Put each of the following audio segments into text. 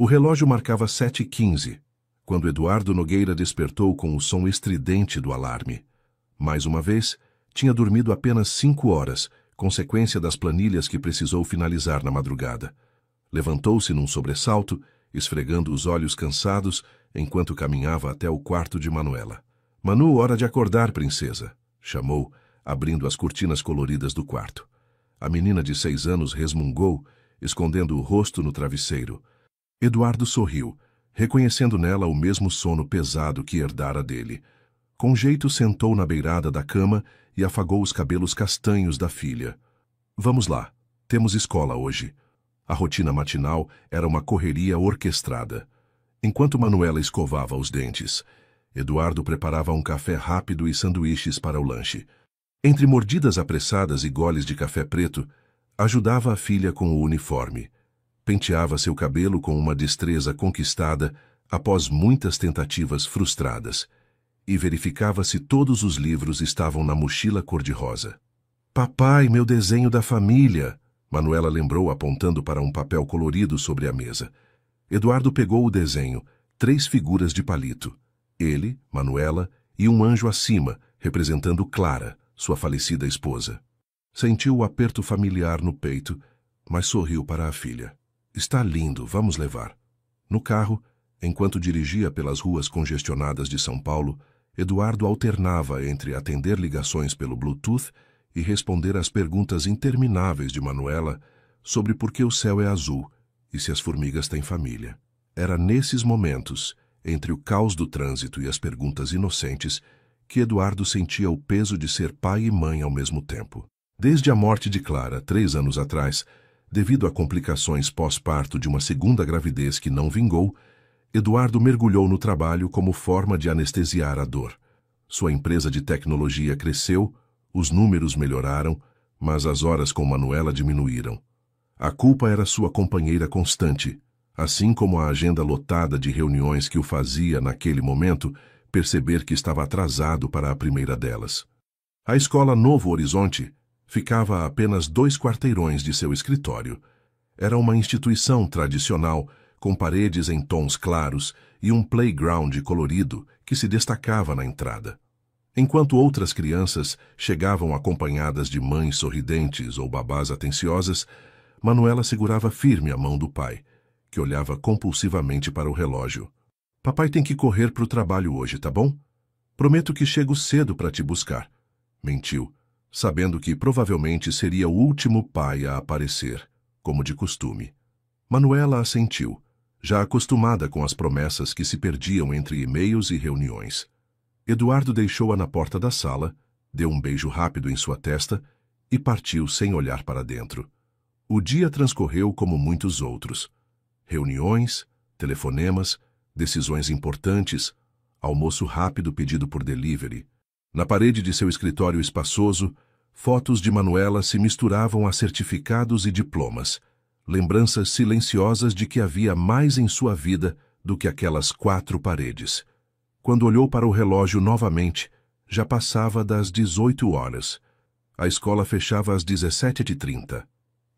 O relógio marcava 7h15, quando Eduardo Nogueira despertou com o som estridente do alarme. Mais uma vez, tinha dormido apenas 5 horas, consequência das planilhas que precisou finalizar na madrugada. Levantou-se num sobressalto, esfregando os olhos cansados, enquanto caminhava até o quarto de Manuela. "Manu, hora de acordar, princesa", chamou, abrindo as cortinas coloridas do quarto. A menina de 6 anos resmungou, escondendo o rosto no travesseiro. Eduardo sorriu, reconhecendo nela o mesmo sono pesado que herdara dele. Com jeito sentou na beirada da cama e afagou os cabelos castanhos da filha. "Vamos lá, temos escola hoje." A rotina matinal era uma correria orquestrada. Enquanto Manuela escovava os dentes, Eduardo preparava um café rápido e sanduíches para o lanche. Entre mordidas apressadas e goles de café preto, ajudava a filha com o uniforme. Penteava seu cabelo com uma destreza conquistada após muitas tentativas frustradas, e verificava se todos os livros estavam na mochila cor-de-rosa. "Papai, meu desenho da família", Manuela lembrou apontando para um papel colorido sobre a mesa. Eduardo pegou o desenho, 3 figuras de palito. Ele, Manuela e um anjo acima, representando Clara, sua falecida esposa. Sentiu o aperto familiar no peito, mas sorriu para a filha. "Está lindo, vamos levar." No carro, enquanto dirigia pelas ruas congestionadas de São Paulo, Eduardo alternava entre atender ligações pelo Bluetooth e responder às perguntas intermináveis de Manuela sobre por que o céu é azul e se as formigas têm família. Era nesses momentos, entre o caos do trânsito e as perguntas inocentes, que Eduardo sentia o peso de ser pai e mãe ao mesmo tempo. Desde a morte de Clara, 3 anos atrás, devido a complicações pós-parto de uma segunda gravidez que não vingou, Eduardo mergulhou no trabalho como forma de anestesiar a dor. Sua empresa de tecnologia cresceu, os números melhoraram, mas as horas com Manuela diminuíram. A culpa era sua companheira constante, assim como a agenda lotada de reuniões que o fazia, naquele momento, perceber que estava atrasado para a primeira delas. A escola Novo Horizonte ficava a apenas 2 quarteirões de seu escritório. Era uma instituição tradicional, com paredes em tons claros e um playground colorido que se destacava na entrada. Enquanto outras crianças chegavam acompanhadas de mães sorridentes ou babás atenciosas, Manuela segurava firme a mão do pai, que olhava compulsivamente para o relógio. "Papai tem que correr para o trabalho hoje, tá bom? Prometo que chego cedo para te buscar", mentiu, sabendo que provavelmente seria o último pai a aparecer, como de costume. Manuela assentiu, já acostumada com as promessas que se perdiam entre e-mails e reuniões. Eduardo deixou-a na porta da sala, deu um beijo rápido em sua testa e partiu sem olhar para dentro. O dia transcorreu como muitos outros. Reuniões, telefonemas, decisões importantes, almoço rápido pedido por delivery. Na parede de seu escritório espaçoso, fotos de Manuela se misturavam a certificados e diplomas, lembranças silenciosas de que havia mais em sua vida do que aquelas 4 paredes. Quando olhou para o relógio novamente, já passava das 18 horas. A escola fechava às 17h30.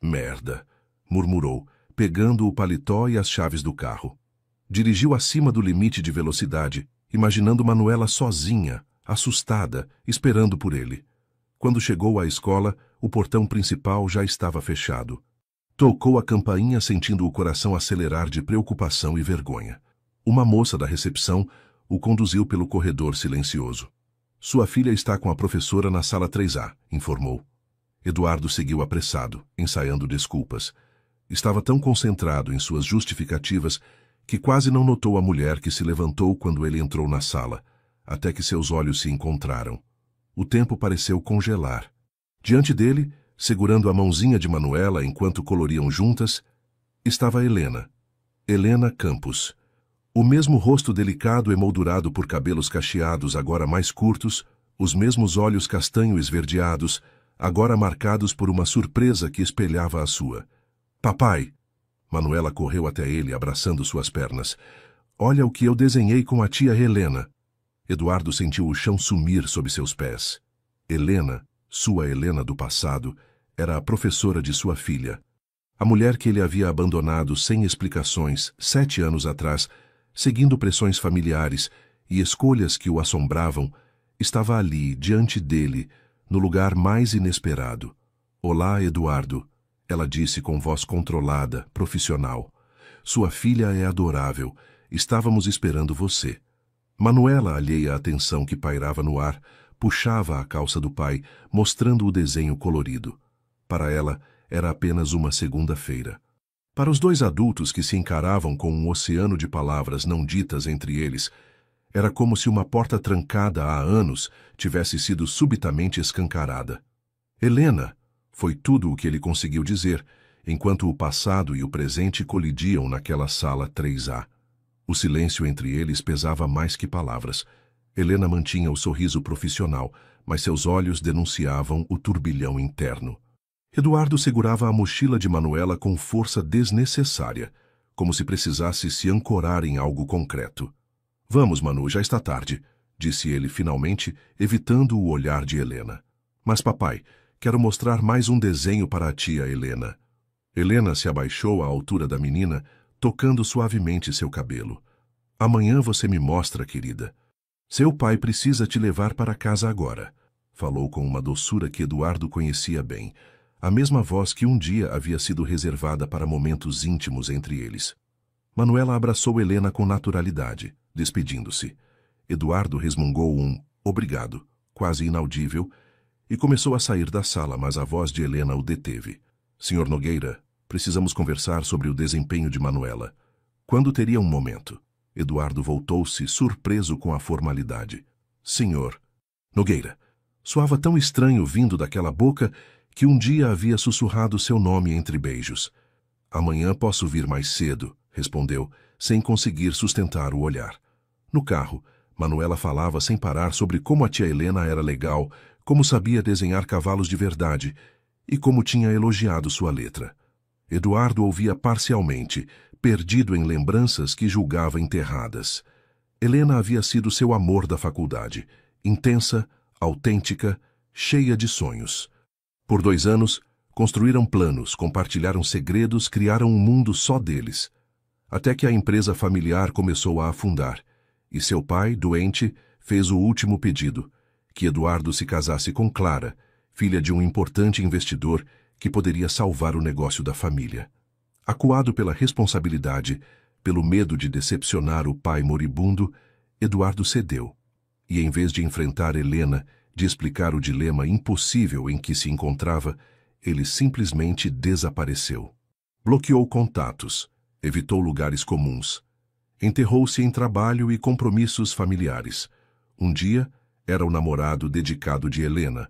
"Merda", murmurou, pegando o paletó e as chaves do carro. Dirigiu acima do limite de velocidade, imaginando Manuela sozinha, assustada, esperando por ele. Quando chegou à escola, o portão principal já estava fechado. Tocou a campainha sentindo o coração acelerar de preocupação e vergonha. Uma moça da recepção o conduziu pelo corredor silencioso. "Sua filha está com a professora na sala 3A", informou. Eduardo seguiu apressado, ensaiando desculpas. Estava tão concentrado em suas justificativas que quase não notou a mulher que se levantou quando ele entrou na sala, até que seus olhos se encontraram. O tempo pareceu congelar. Diante dele, segurando a mãozinha de Manuela enquanto coloriam juntas, estava Helena. Helena Campos. O mesmo rosto delicado emoldurado por cabelos cacheados agora mais curtos, os mesmos olhos castanho esverdeados, agora marcados por uma surpresa que espelhava a sua. "Papai!" Manuela correu até ele, abraçando suas pernas. "Olha o que eu desenhei com a tia Helena." Eduardo sentiu o chão sumir sob seus pés. Helena, sua Helena do passado, era a professora de sua filha. A mulher que ele havia abandonado sem explicações 7 anos atrás, seguindo pressões familiares e escolhas que o assombravam, estava ali, diante dele, no lugar mais inesperado. Olá, Eduardo, ela disse com voz controlada, profissional. Sua filha é adorável. Estávamos esperando você. Manuela, alheia à atenção que pairava no ar, puxava a calça do pai, mostrando o desenho colorido. Para ela, era apenas uma segunda-feira. Para os dois adultos que se encaravam com um oceano de palavras não ditas entre eles, era como se uma porta trancada há anos tivesse sido subitamente escancarada. Helena, foi tudo o que ele conseguiu dizer, enquanto o passado e o presente colidiam naquela sala 3A. O silêncio entre eles pesava mais que palavras. Helena mantinha o sorriso profissional, mas seus olhos denunciavam o turbilhão interno. Eduardo segurava a mochila de Manuela com força desnecessária, como se precisasse se ancorar em algo concreto. Vamos, Manu, já está tarde, disse ele finalmente, evitando o olhar de Helena. Mas, papai, quero mostrar mais um desenho para a tia Helena. Helena se abaixou à altura da menina, tocando suavemente seu cabelo. Amanhã você me mostra, querida. Seu pai precisa te levar para casa agora, falou com uma doçura que Eduardo conhecia bem, a mesma voz que um dia havia sido reservada para momentos íntimos entre eles. Manuela abraçou Helena com naturalidade, despedindo-se. Eduardo resmungou um obrigado, quase inaudível, e começou a sair da sala, mas a voz de Helena o deteve. Senhor Nogueira, precisamos conversar sobre o desempenho de Manuela. Quando teria um momento? Eduardo voltou-se, surpreso com a formalidade. Senhor Nogueira. Soava tão estranho vindo daquela boca que um dia havia sussurrado seu nome entre beijos. Amanhã posso vir mais cedo, respondeu, sem conseguir sustentar o olhar. No carro, Manuela falava sem parar sobre como a tia Helena era legal, como sabia desenhar cavalos de verdade e como tinha elogiado sua letra. Eduardo ouvia parcialmente, perdido em lembranças que julgava enterradas. Helena havia sido seu amor da faculdade, intensa, autêntica, cheia de sonhos. Por 2 anos, construíram planos, compartilharam segredos, criaram um mundo só deles. Até que a empresa familiar começou a afundar, e seu pai, doente, fez o último pedido, que Eduardo se casasse com Clara, filha de um importante investidor que poderia salvar o negócio da família. Acuado pela responsabilidade, pelo medo de decepcionar o pai moribundo, Eduardo cedeu. E em vez de enfrentar Helena, de explicar o dilema impossível em que se encontrava, ele simplesmente desapareceu. Bloqueou contatos, evitou lugares comuns. Enterrou-se em trabalho e compromissos familiares. Um dia, era o namorado dedicado de Helena.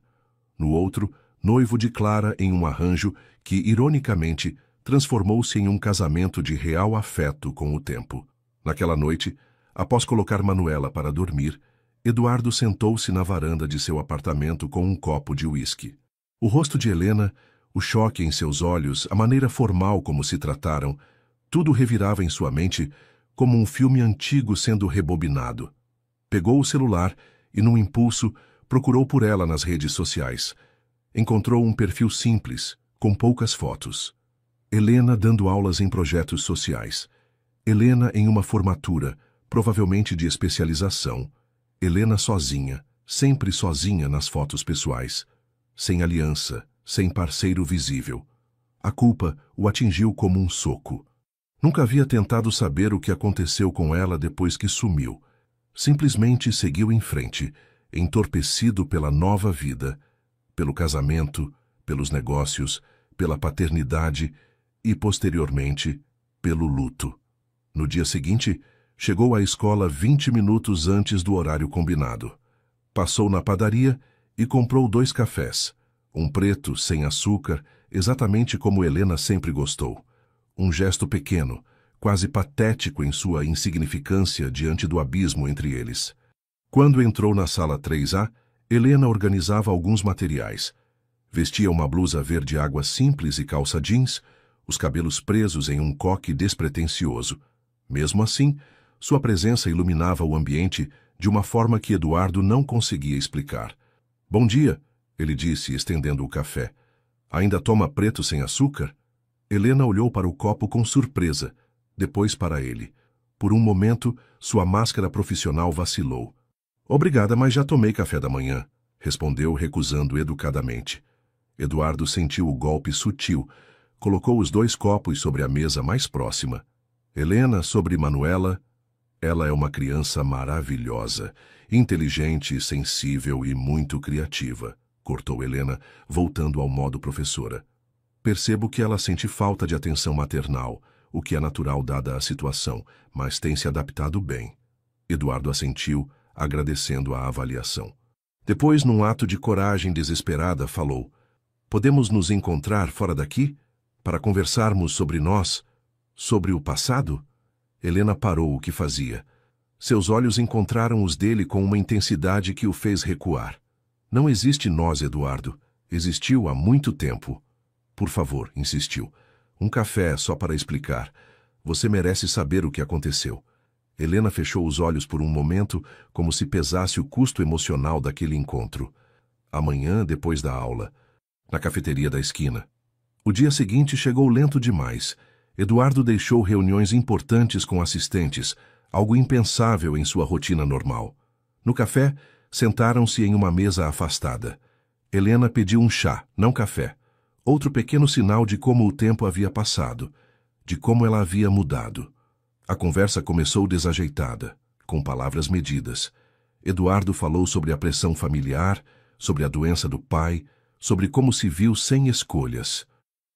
No outro, noivo de Clara em um arranjo que, ironicamente, transformou-se em um casamento de real afeto com o tempo. Naquela noite, após colocar Manuela para dormir, Eduardo sentou-se na varanda de seu apartamento com um copo de uísque. O rosto de Helena, o choque em seus olhos, a maneira formal como se trataram, tudo revirava em sua mente como um filme antigo sendo rebobinado. Pegou o celular e, num impulso, procurou por ela nas redes sociais. Encontrou um perfil simples, com poucas fotos. Helena dando aulas em projetos sociais. Helena em uma formatura, provavelmente de especialização. Helena sozinha, sempre sozinha nas fotos pessoais. Sem aliança, sem parceiro visível. A culpa o atingiu como um soco. Nunca havia tentado saber o que aconteceu com ela depois que sumiu. Simplesmente seguiu em frente, entorpecido pela nova vida, pelo casamento, pelos negócios, pela paternidade e, posteriormente, pelo luto. No dia seguinte, chegou à escola 20 minutos antes do horário combinado. Passou na padaria e comprou 2 cafés, um preto sem açúcar, exatamente como Helena sempre gostou. Um gesto pequeno, quase patético em sua insignificância diante do abismo entre eles. Quando entrou na sala 3A, Helena organizava alguns materiais. Vestia uma blusa verde água simples e calça jeans, os cabelos presos em um coque despretensioso. Mesmo assim, sua presença iluminava o ambiente de uma forma que Eduardo não conseguia explicar. Bom dia, ele disse, estendendo o café. Ainda toma preto sem açúcar? Helena olhou para o copo com surpresa, depois para ele. Por um momento, sua máscara profissional vacilou. Obrigada, mas já tomei café da manhã, respondeu, recusando educadamente. Eduardo sentiu o golpe sutil. Colocou os 2 copos sobre a mesa mais próxima. Helena sobre Manuela. Ela é uma criança maravilhosa, inteligente, sensível e muito criativa, cortou Helena, voltando ao modo professora. Percebo que ela sente falta de atenção maternal, o que é natural dada a situação, mas tem se adaptado bem. Eduardo assentiu, agradecendo a avaliação. Depois, num ato de coragem desesperada, falou: podemos nos encontrar fora daqui? Para conversarmos sobre nós? Sobre o passado? Helena parou o que fazia. Seus olhos encontraram os dele com uma intensidade que o fez recuar. Não existe nós, Eduardo. Existiu há muito tempo. Por favor, insistiu. Um café só para explicar. Você merece saber o que aconteceu. Helena fechou os olhos por um momento, como se pesasse o custo emocional daquele encontro. Amanhã, depois da aula, na cafeteria da esquina. O dia seguinte chegou lento demais. Eduardo deixou reuniões importantes com assistentes, algo impensável em sua rotina normal. No café, sentaram-se em uma mesa afastada. Helena pediu um chá, não café. Outro pequeno sinal de como o tempo havia passado, de como ela havia mudado. A conversa começou desajeitada, com palavras medidas. Eduardo falou sobre a pressão familiar, sobre a doença do pai, sobre como se viu sem escolhas.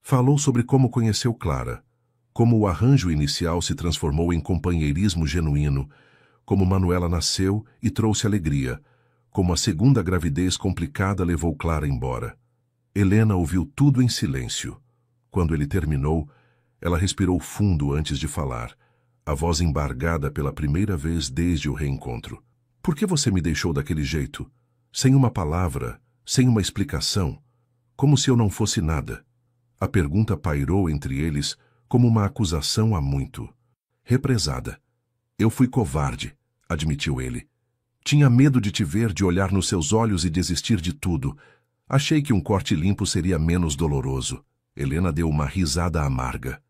Falou sobre como conheceu Clara, como o arranjo inicial se transformou em companheirismo genuíno, como Manuela nasceu e trouxe alegria, como a segunda gravidez complicada levou Clara embora. Helena ouviu tudo em silêncio. Quando ele terminou, ela respirou fundo antes de falar, a voz embargada pela primeira vez desde o reencontro. Por que você me deixou daquele jeito? Sem uma palavra, sem uma explicação, como se eu não fosse nada. A pergunta pairou entre eles como uma acusação há muito. Represada. Eu fui covarde, admitiu ele. Tinha medo de te ver, de olhar nos seus olhos e desistir de tudo. Achei que um corte limpo seria menos doloroso. Helena deu uma risada amarga.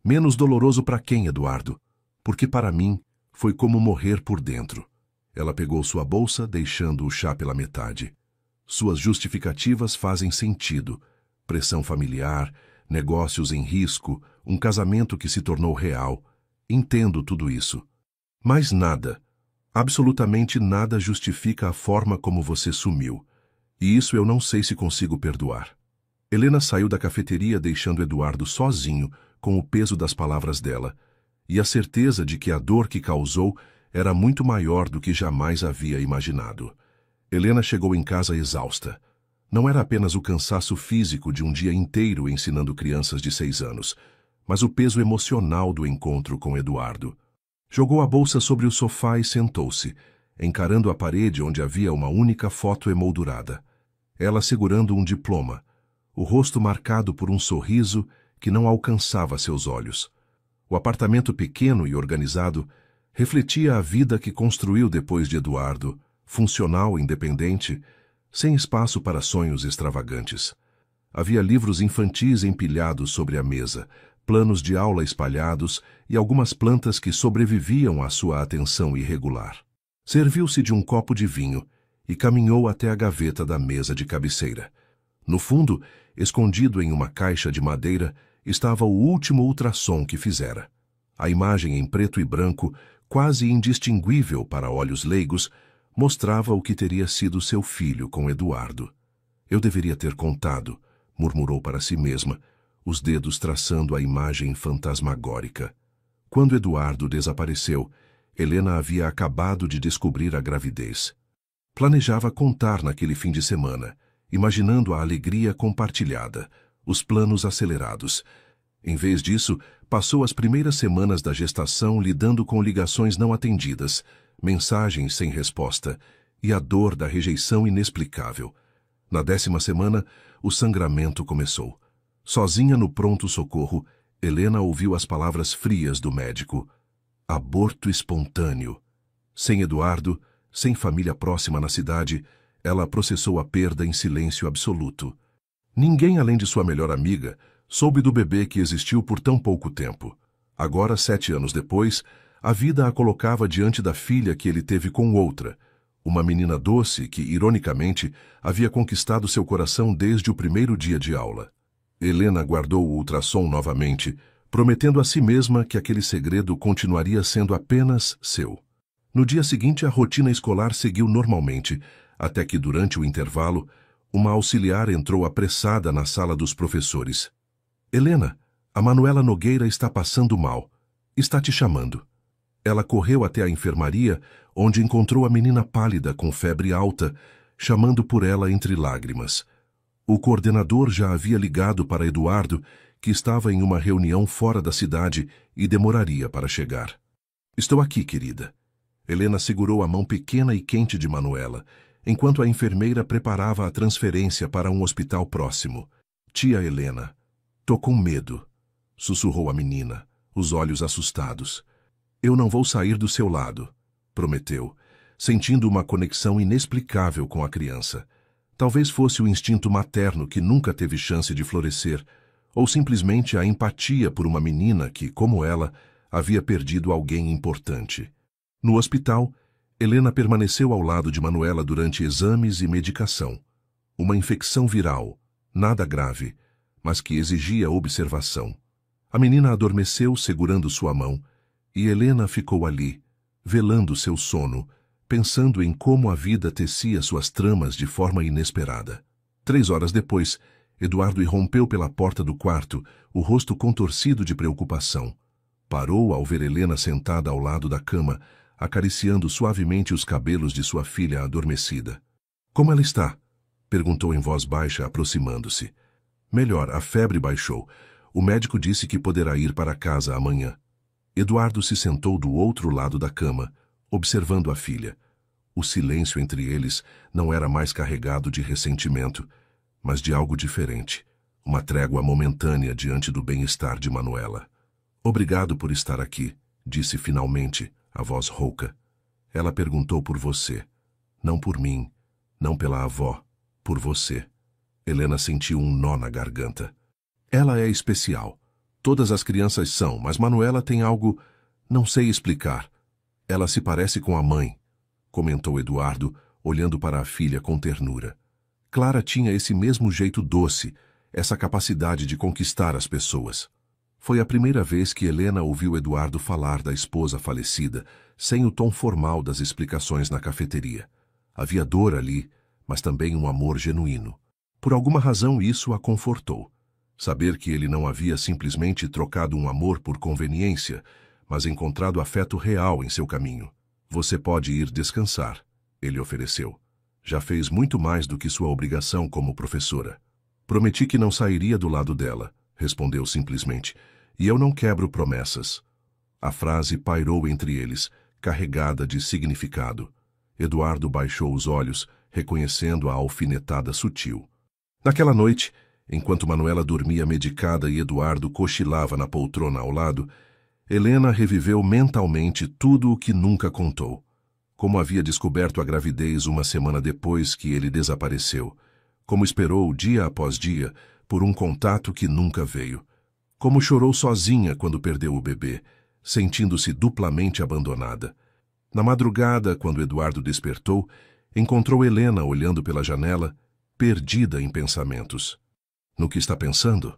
Menos doloroso para quem, Eduardo? Porque para mim foi como morrer por dentro. Ela pegou sua bolsa, deixando o chá pela metade. Suas justificativas fazem sentido. Pressão familiar, negócios em risco, um casamento que se tornou real. Entendo tudo isso. Mas nada, absolutamente nada justifica a forma como você sumiu. E isso eu não sei se consigo perdoar. Helena saiu da cafeteria deixando Eduardo sozinho com o peso das palavras dela e a certeza de que a dor que causou era muito maior do que jamais havia imaginado. Helena chegou em casa exausta. Não era apenas o cansaço físico de um dia inteiro ensinando crianças de 6 anos, mas o peso emocional do encontro com Eduardo. Jogou a bolsa sobre o sofá e sentou-se, encarando a parede onde havia uma única foto emoldurada. Ela segurando um diploma, o rosto marcado por um sorriso que não alcançava seus olhos. O apartamento pequeno e organizado refletia a vida que construiu depois de Eduardo, funcional, independente, sem espaço para sonhos extravagantes. Havia livros infantis empilhados sobre a mesa, planos de aula espalhados e algumas plantas que sobreviviam à sua atenção irregular. Serviu-se de um copo de vinho e caminhou até a gaveta da mesa de cabeceira. No fundo, escondido em uma caixa de madeira, estava o último ultrassom que fizera. A imagem em preto e branco, quase indistinguível para olhos leigos, mostrava o que teria sido seu filho com Eduardo. Eu deveria ter contado, murmurou para si mesma, os dedos traçando a imagem fantasmagórica. Quando Eduardo desapareceu, Helena havia acabado de descobrir a gravidez. Planejava contar naquele fim de semana, imaginando a alegria compartilhada, os planos acelerados. Em vez disso, passou as primeiras semanas da gestação lidando com ligações não atendidas, mensagens sem resposta e a dor da rejeição inexplicável. Na 10ª semana, o sangramento começou. Sozinha no pronto-socorro, Helena ouviu as palavras frias do médico. Aborto espontâneo. Sem Eduardo, sem família próxima na cidade, ela processou a perda em silêncio absoluto. Ninguém além de sua melhor amiga, Soube do bebê que existiu por tão pouco tempo. Agora, 7 anos depois, a vida a colocava diante da filha que ele teve com outra, uma menina doce que, ironicamente, havia conquistado seu coração desde o primeiro dia de aula. Helena guardou o ultrassom novamente, prometendo a si mesma que aquele segredo continuaria sendo apenas seu. No dia seguinte, a rotina escolar seguiu normalmente, até que, durante o intervalo, uma auxiliar entrou apressada na sala dos professores. Helena, a Manuela Nogueira está passando mal. Está te chamando. Ela correu até a enfermaria, onde encontrou a menina pálida com febre alta, chamando por ela entre lágrimas. O coordenador já havia ligado para Eduardo, que estava em uma reunião fora da cidade e demoraria para chegar. Estou aqui, querida. Helena segurou a mão pequena e quente de Manuela, enquanto a enfermeira preparava a transferência para um hospital próximo. Tia Helena, tô com medo, sussurrou a menina, os olhos assustados. Eu não vou sair do seu lado, prometeu, sentindo uma conexão inexplicável com a criança. Talvez fosse o instinto materno que nunca teve chance de florescer, ou simplesmente a empatia por uma menina que, como ela, havia perdido alguém importante. No hospital, Helena permaneceu ao lado de Manuela durante exames e medicação. Uma infecção viral, nada grave, mas que exigia observação. A menina adormeceu segurando sua mão, e Helena ficou ali, velando seu sono, pensando em como a vida tecia suas tramas de forma inesperada. 3 horas depois, Eduardo irrompeu pela porta do quarto, o rosto contorcido de preocupação. Parou ao ver Helena sentada ao lado da cama, acariciando suavemente os cabelos de sua filha adormecida. — Como ela está? Perguntou em voz baixa, aproximando-se. — Melhor, a febre baixou. O médico disse que poderá ir para casa amanhã. Eduardo se sentou do outro lado da cama, observando a filha. O silêncio entre eles não era mais carregado de ressentimento, mas de algo diferente, uma trégua momentânea diante do bem-estar de Manuela. — Obrigado por estar aqui, disse finalmente, a voz rouca. Ela perguntou por você. Não por mim, não pela avó, por você. Helena sentiu um nó na garganta. Ela é especial. Todas as crianças são, mas Manuela tem algo... Não sei explicar. Ela se parece com a mãe, comentou Eduardo, olhando para a filha com ternura. Clara tinha esse mesmo jeito doce, essa capacidade de conquistar as pessoas. Foi a primeira vez que Helena ouviu Eduardo falar da esposa falecida, sem o tom formal das explicações na cafeteria. Havia dor ali, mas também um amor genuíno. Por alguma razão isso a confortou. Saber que ele não havia simplesmente trocado um amor por conveniência, mas encontrado afeto real em seu caminho. Você pode ir descansar, ele ofereceu. Já fez muito mais do que sua obrigação como professora. Prometi que não sairia do lado dela, respondeu simplesmente, e eu não quebro promessas. A frase pairou entre eles, carregada de significado. Eduardo baixou os olhos, reconhecendo a alfinetada sutil. Naquela noite, enquanto Manuela dormia medicada e Eduardo cochilava na poltrona ao lado, Helena reviveu mentalmente tudo o que nunca contou. Como havia descoberto a gravidez uma semana depois que ele desapareceu. Como esperou dia após dia por um contato que nunca veio. Como chorou sozinha quando perdeu o bebê, sentindo-se duplamente abandonada. Na madrugada, quando Eduardo despertou, encontrou Helena olhando pela janela, perdida em pensamentos. — No que está pensando?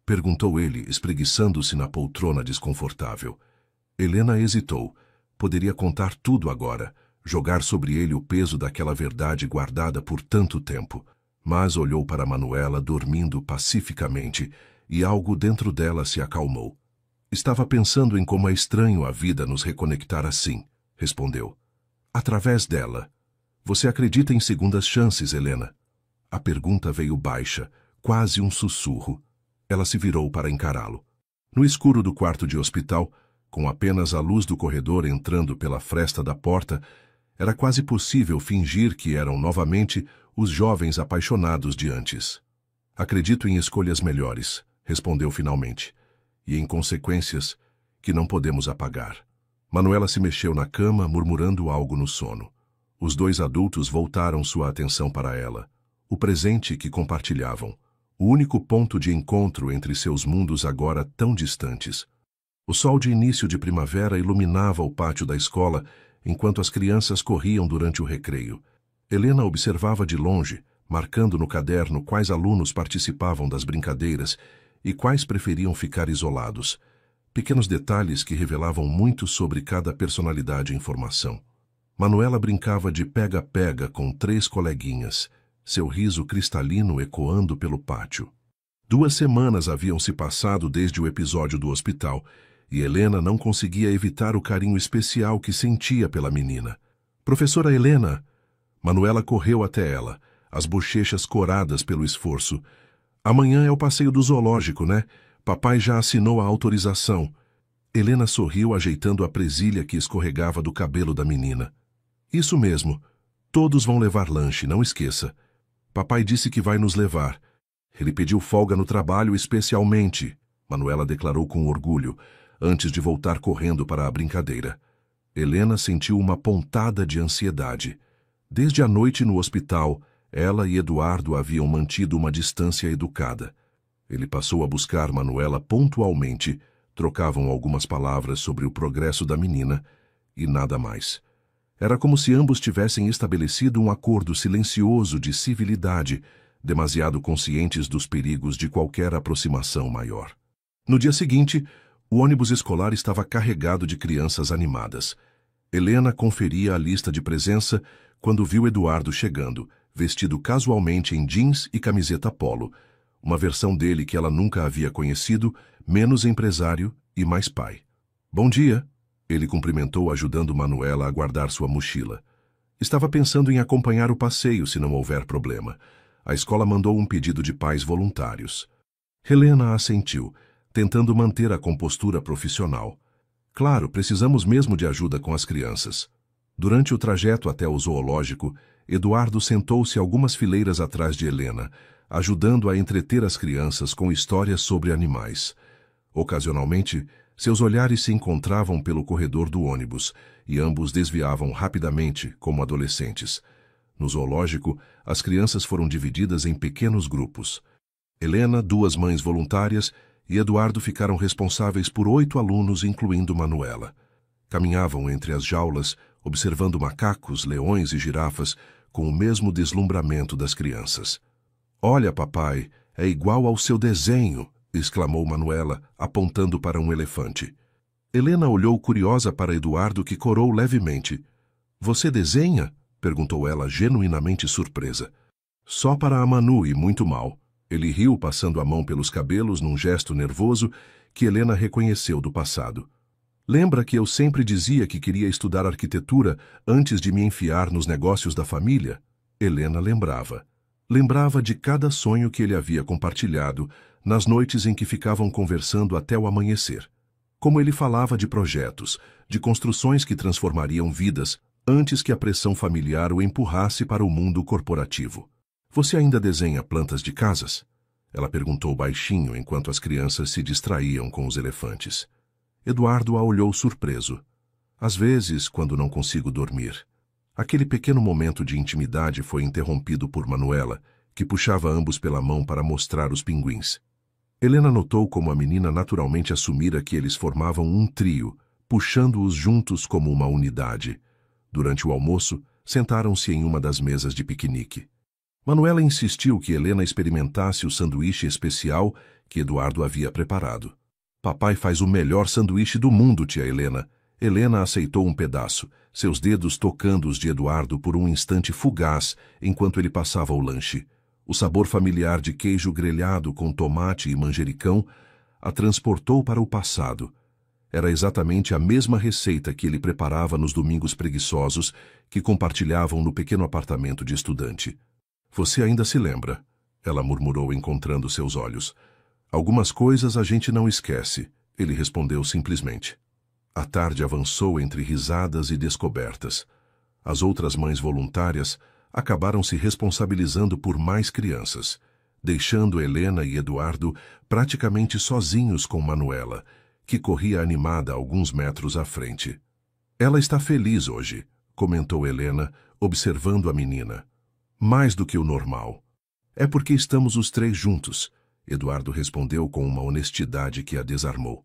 Perguntou ele, espreguiçando-se na poltrona desconfortável. Helena hesitou. Poderia contar tudo agora, jogar sobre ele o peso daquela verdade guardada por tanto tempo. Mas olhou para Manuela dormindo pacificamente, e algo dentro dela se acalmou. Estava pensando em como é estranho a vida nos reconectar assim, respondeu. Através dela. Você acredita em segundas chances, Helena? A pergunta veio baixa, quase um sussurro. Ela se virou para encará-lo. No escuro do quarto de hospital, com apenas a luz do corredor entrando pela fresta da porta, era quase possível fingir que eram novamente os jovens apaixonados de antes. Acredito em escolhas melhores, respondeu finalmente, e em consequências que não podemos apagar. Manuela se mexeu na cama, murmurando algo no sono. Os dois adultos voltaram sua atenção para ela. O presente que compartilhavam, o único ponto de encontro entre seus mundos agora tão distantes. O sol de início de primavera iluminava o pátio da escola enquanto as crianças corriam durante o recreio. Helena observava de longe, marcando no caderno quais alunos participavam das brincadeiras e quais preferiam ficar isolados. Pequenos detalhes que revelavam muito sobre cada personalidade em formação. Manuela brincava de pega-pega com 3 coleguinhas, seu riso cristalino ecoando pelo pátio. 2 semanas haviam se passado desde o episódio do hospital, e Helena não conseguia evitar o carinho especial que sentia pela menina. Professora Helena! Manuela correu até ela, as bochechas coradas pelo esforço. Amanhã é o passeio do zoológico, né? Papai já assinou a autorização. Helena sorriu ajeitando a presilha que escorregava do cabelo da menina. Isso mesmo. Todos vão levar lanche, não esqueça. Papai disse que vai nos levar. Ele pediu folga no trabalho especialmente, Manuela declarou com orgulho, antes de voltar correndo para a brincadeira. Helena sentiu uma pontada de ansiedade. Desde a noite no hospital, ela e Eduardo haviam mantido uma distância educada. Ele passou a buscar Manuela pontualmente, trocavam algumas palavras sobre o progresso da menina e nada mais. Era como se ambos tivessem estabelecido um acordo silencioso de civilidade, demasiado conscientes dos perigos de qualquer aproximação maior. No dia seguinte, o ônibus escolar estava carregado de crianças animadas. Helena conferia a lista de presença quando viu Eduardo chegando, vestido casualmente em jeans e camiseta polo, uma versão dele que ela nunca havia conhecido, menos empresário e mais pai. Bom dia, ele cumprimentou ajudando Manuela a guardar sua mochila. Estava pensando em acompanhar o passeio se não houver problema. A escola mandou um pedido de pais voluntários. Helena assentiu, tentando manter a compostura profissional. Claro, precisamos mesmo de ajuda com as crianças. Durante o trajeto até o zoológico, Eduardo sentou-se algumas fileiras atrás de Helena, ajudando a entreter as crianças com histórias sobre animais. Ocasionalmente, seus olhares se encontravam pelo corredor do ônibus, e ambos desviavam rapidamente, como adolescentes. No zoológico, as crianças foram divididas em pequenos grupos. Helena, 2 mães voluntárias, e Eduardo ficaram responsáveis por 8 alunos, incluindo Manuela. Caminhavam entre as jaulas, observando macacos, leões e girafas, com o mesmo deslumbramento das crianças. Olha, papai, é igual ao seu desenho, exclamou Manuela, apontando para um elefante. Helena olhou curiosa para Eduardo, que corou levemente. Você desenha? Perguntou ela, genuinamente surpresa. Só para a Manu e muito mal. Ele riu, passando a mão pelos cabelos num gesto nervoso que Helena reconheceu do passado. Lembra que eu sempre dizia que queria estudar arquitetura antes de me enfiar nos negócios da família? Helena lembrava. Lembrava de cada sonho que ele havia compartilhado nas noites em que ficavam conversando até o amanhecer. Como ele falava de projetos, de construções que transformariam vidas antes que a pressão familiar o empurrasse para o mundo corporativo. Você ainda desenha plantas de casas? Ela perguntou baixinho enquanto as crianças se distraíam com os elefantes. Eduardo a olhou surpreso. Às vezes, quando não consigo dormir. Aquele pequeno momento de intimidade foi interrompido por Manuela, que puxava ambos pela mão para mostrar os pinguins. Helena notou como a menina naturalmente assumira que eles formavam um trio, puxando-os juntos como uma unidade. Durante o almoço, sentaram-se em uma das mesas de piquenique. Manuela insistiu que Helena experimentasse o sanduíche especial que Eduardo havia preparado. Papai faz o melhor sanduíche do mundo, tia Helena. Helena aceitou um pedaço, seus dedos tocando os de Eduardo por um instante fugaz enquanto ele passava o lanche. O sabor familiar de queijo grelhado com tomate e manjericão a transportou para o passado. Era exatamente a mesma receita que ele preparava nos domingos preguiçosos que compartilhavam no pequeno apartamento de estudante. Você ainda se lembra? Ela murmurou, encontrando seus olhos. Algumas coisas a gente não esquece, ele respondeu simplesmente. A tarde avançou entre risadas e descobertas. As outras mães voluntárias acabaram se responsabilizando por mais crianças, deixando Helena e Eduardo praticamente sozinhos com Manuela, que corria animada alguns metros à frente. Ela está feliz hoje, comentou Helena, observando a menina. Mais do que o normal. É porque estamos os três juntos, Eduardo respondeu com uma honestidade que a desarmou.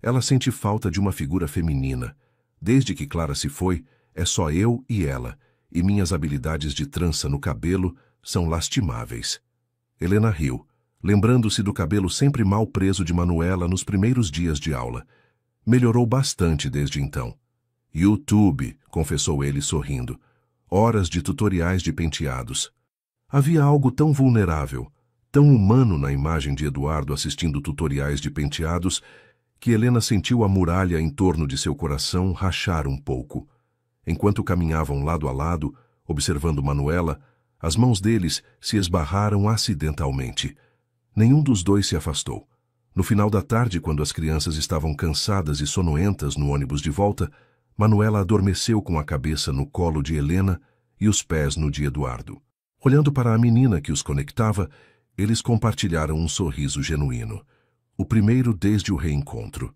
Ela sente falta de uma figura feminina. Desde que Clara se foi, é só eu e ela, e minhas habilidades de trança no cabelo são lastimáveis. Helena riu, lembrando-se do cabelo sempre mal preso de Manuela nos primeiros dias de aula. Melhorou bastante desde então. YouTube, confessou ele sorrindo. Horas de tutoriais de penteados. Havia algo tão vulnerável, tão humano na imagem de Eduardo assistindo tutoriais de penteados, que Helena sentiu a muralha em torno de seu coração rachar um pouco. Enquanto caminhavam lado a lado, observando Manuela, as mãos deles se esbarraram acidentalmente. Nenhum dos dois se afastou. No final da tarde, quando as crianças estavam cansadas e sonoentas no ônibus de volta, Manuela adormeceu com a cabeça no colo de Helena e os pés no de Eduardo. Olhando para a menina que os conectava, eles compartilharam um sorriso genuíno. O primeiro desde o reencontro.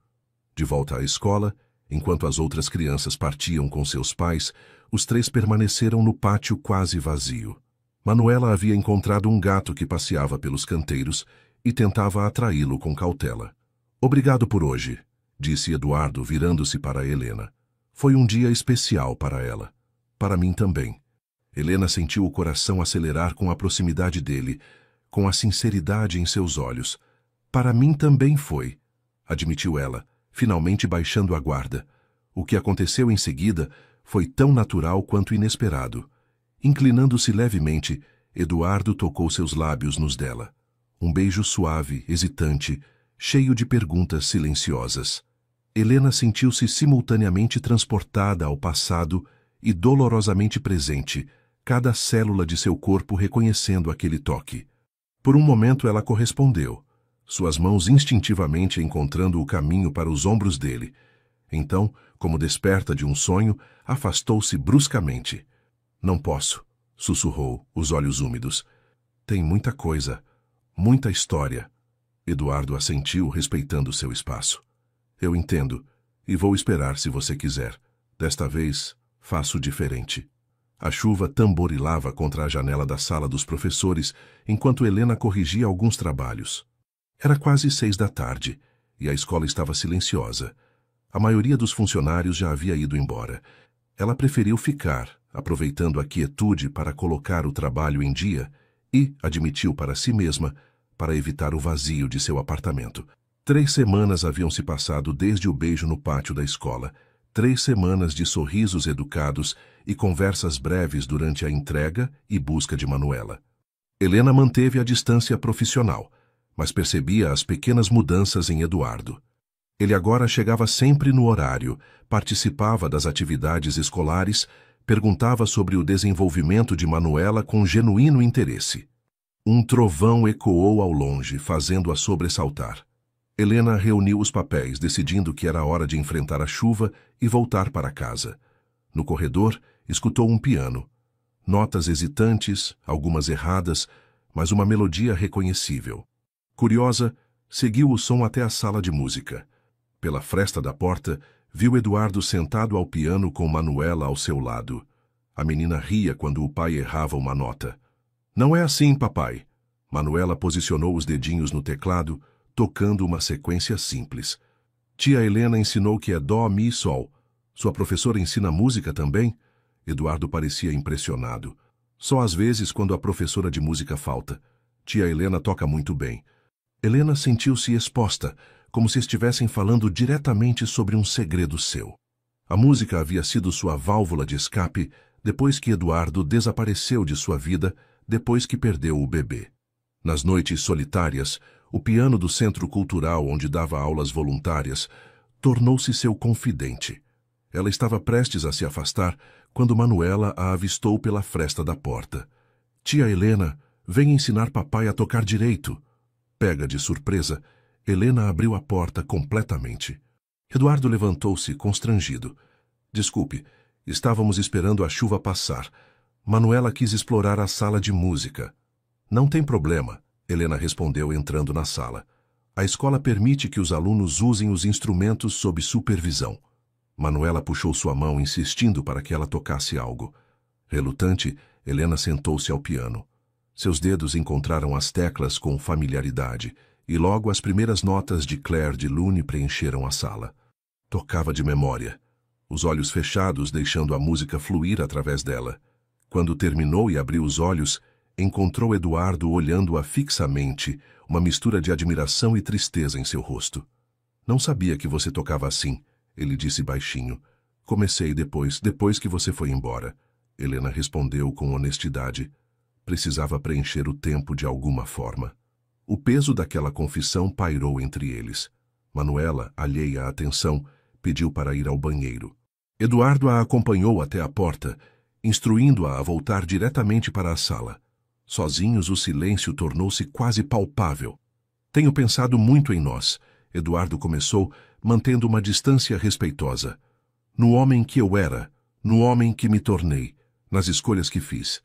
De volta à escola, enquanto as outras crianças partiam com seus pais, os três permaneceram no pátio quase vazio. Manuela havia encontrado um gato que passeava pelos canteiros e tentava atraí-lo com cautela. Obrigado por hoje, disse Eduardo, virando-se para Helena. Foi um dia especial para ela. Para mim também. Helena sentiu o coração acelerar com a proximidade dele, com a sinceridade em seus olhos. Para mim também foi, admitiu ela, finalmente baixando a guarda. O que aconteceu em seguida foi tão natural quanto inesperado. Inclinando-se levemente, Eduardo tocou seus lábios nos dela. Um beijo suave, hesitante, cheio de perguntas silenciosas. Helena sentiu-se simultaneamente transportada ao passado e dolorosamente presente, cada célula de seu corpo reconhecendo aquele toque. Por um momento ela correspondeu, suas mãos instintivamente encontrando o caminho para os ombros dele. Então, como desperta de um sonho, afastou-se bruscamente. Não posso, sussurrou, os olhos úmidos. Tem muita coisa, muita história. Eduardo assentiu, respeitando seu espaço. Eu entendo, e vou esperar se você quiser. Desta vez, faço diferente. A chuva tamborilava contra a janela da sala dos professores, enquanto Helena corrigia alguns trabalhos. Era quase 6 da tarde, e a escola estava silenciosa. A maioria dos funcionários já havia ido embora. Ela preferiu ficar, aproveitando a quietude para colocar o trabalho em dia e, admitiu para si mesma, para evitar o vazio de seu apartamento. 3 semanas haviam se passado desde o beijo no pátio da escola. 3 semanas de sorrisos educados e conversas breves durante a entrega e busca de Manuela. Helena manteve a distância profissional, mas percebia as pequenas mudanças em Eduardo. Ele agora chegava sempre no horário, participava das atividades escolares, perguntava sobre o desenvolvimento de Manuela com genuíno interesse. Um trovão ecoou ao longe, fazendo-a sobressaltar. Helena reuniu os papéis, decidindo que era hora de enfrentar a chuva e voltar para casa. No corredor, escutou um piano. Notas hesitantes, algumas erradas, mas uma melodia reconhecível. Curiosa, seguiu o som até a sala de música. Pela fresta da porta, viu Eduardo sentado ao piano com Manuela ao seu lado. A menina ria quando o pai errava uma nota. Não é assim, papai. Manuela posicionou os dedinhos no teclado, tocando uma sequência simples. Tia Helena ensinou que é dó, mi e sol. Sua professora ensina música também? Eduardo parecia impressionado. Só às vezes quando a professora de música falta. Tia Helena toca muito bem. Helena sentiu-se exposta, como se estivessem falando diretamente sobre um segredo seu. A música havia sido sua válvula de escape depois que Eduardo desapareceu de sua vida, depois que perdeu o bebê. Nas noites solitárias, o piano do centro cultural onde dava aulas voluntárias tornou-se seu confidente. Ela estava prestes a se afastar quando Manuela a avistou pela fresta da porta. Tia Helena, vem ensinar papai a tocar direito. Pega de surpresa, Helena abriu a porta completamente. Eduardo levantou-se, constrangido. Desculpe, estávamos esperando a chuva passar. Manuela quis explorar a sala de música. Não tem problema, Helena respondeu entrando na sala. A escola permite que os alunos usem os instrumentos sob supervisão. Manuela puxou sua mão, insistindo para que ela tocasse algo. Relutante, Helena sentou-se ao piano. Seus dedos encontraram as teclas com familiaridade, e logo as primeiras notas de Claire de Lune preencheram a sala. Tocava de memória, os olhos fechados deixando a música fluir através dela. Quando terminou e abriu os olhos, encontrou Eduardo olhando-a fixamente, uma mistura de admiração e tristeza em seu rosto. Não sabia que você tocava assim, ele disse baixinho. Comecei depois que você foi embora. Helena respondeu com honestidade. Precisava preencher o tempo de alguma forma. O peso daquela confissão pairou entre eles. Manuela, alheia à atenção, pediu para ir ao banheiro. Eduardo a acompanhou até a porta, instruindo-a a voltar diretamente para a sala. Sozinhos, o silêncio tornou-se quase palpável. Tenho pensado muito em nós, Eduardo começou, mantendo uma distância respeitosa. No homem que eu era, no homem que me tornei, nas escolhas que fiz.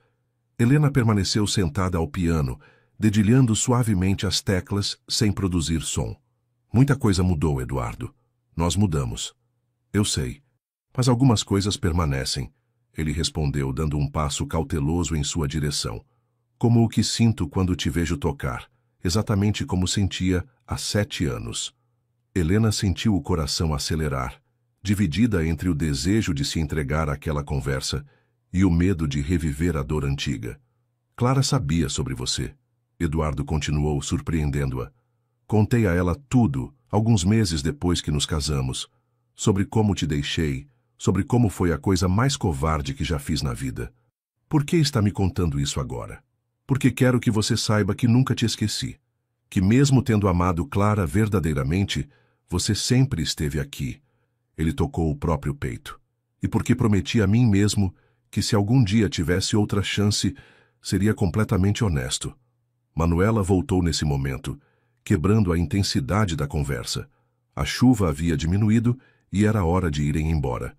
Helena permaneceu sentada ao piano, dedilhando suavemente as teclas sem produzir som. Muita coisa mudou, Eduardo. Nós mudamos. Eu sei. Mas algumas coisas permanecem, ele respondeu, dando um passo cauteloso em sua direção. Como o que sinto quando te vejo tocar, exatamente como sentia há 7 anos. Helena sentiu o coração acelerar, dividida entre o desejo de se entregar àquela conversa e o medo de reviver a dor antiga. Clara sabia sobre você. Eduardo continuou, surpreendendo-a. Contei a ela tudo, alguns meses depois que nos casamos, sobre como te deixei, sobre como foi a coisa mais covarde que já fiz na vida. Por que está me contando isso agora? Porque quero que você saiba que nunca te esqueci, que mesmo tendo amado Clara verdadeiramente, você sempre esteve aqui. Ele tocou o próprio peito. E porque prometi a mim mesmo que se algum dia tivesse outra chance, seria completamente honesto. Manuela voltou nesse momento, quebrando a intensidade da conversa. A chuva havia diminuído e era hora de irem embora.